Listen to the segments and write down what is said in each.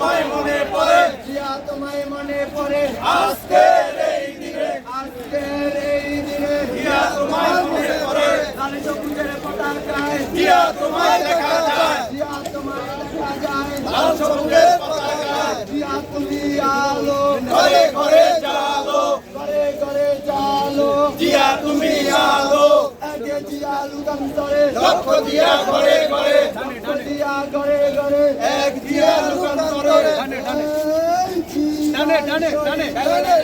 তোমায় মনে পড়ে, জিয়া তোমায় মনে পড়ে, আজকের এই দিনে আজকের এই দিনে জিয়া তোমায় মনে পড়ে, লাল সবুজের পতাকায় জিয়া তোমায় দেখা যায়, জিয়া তোমায় দেখা যায়, লাল সবুজের পতাকায় জিয়া তুমি আলো, ঘরে ঘরে জালো, ঘরে ঘরে জালো, জিয়া তুমি আলো, একে জিয়া লুকান্তরে, লক্ষ দিয়া ঘরে ঘরে, জিয়া ঘরে ঘরে, এক জিয়া রূপান্তরে, টানে টানে টানে টানে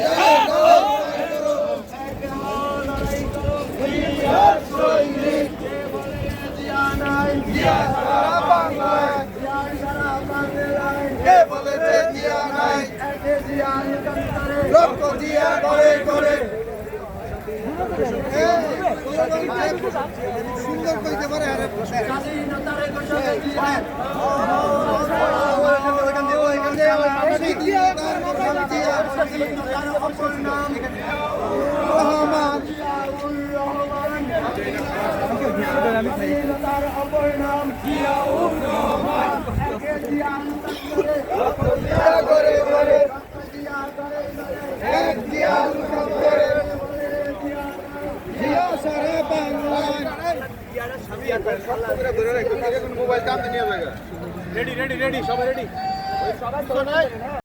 সৈনিক জিয়া নাই, জিয়া সারা বাংলায়, জিয়া সারা বাংলায়, কে বলেছে জিয়া নাই, একে জিয়া লুকান্তরে, লক্ষ দিয়া ঘরে ঘরে, সুন্দর কইতে পারে আরে স্বাধীনতার ঘোষণা দিয়ে স্বাধীনতার অপর নাম রহমান, জিয়াউর রহমান, স্বাধীনতার অপর নাম জিয়াউর রহমান, একে জিয়া লুকান্তরে, জিয়া ঘরে ঘরে, জিয়া ঘরে ঘরে, এক জিয়া রূপান্তরে, জিয়া সারা বাংলায়। মোবাইল কাম নিয়ে যাবে। রেডি রেডি রেডি সবাই রেডি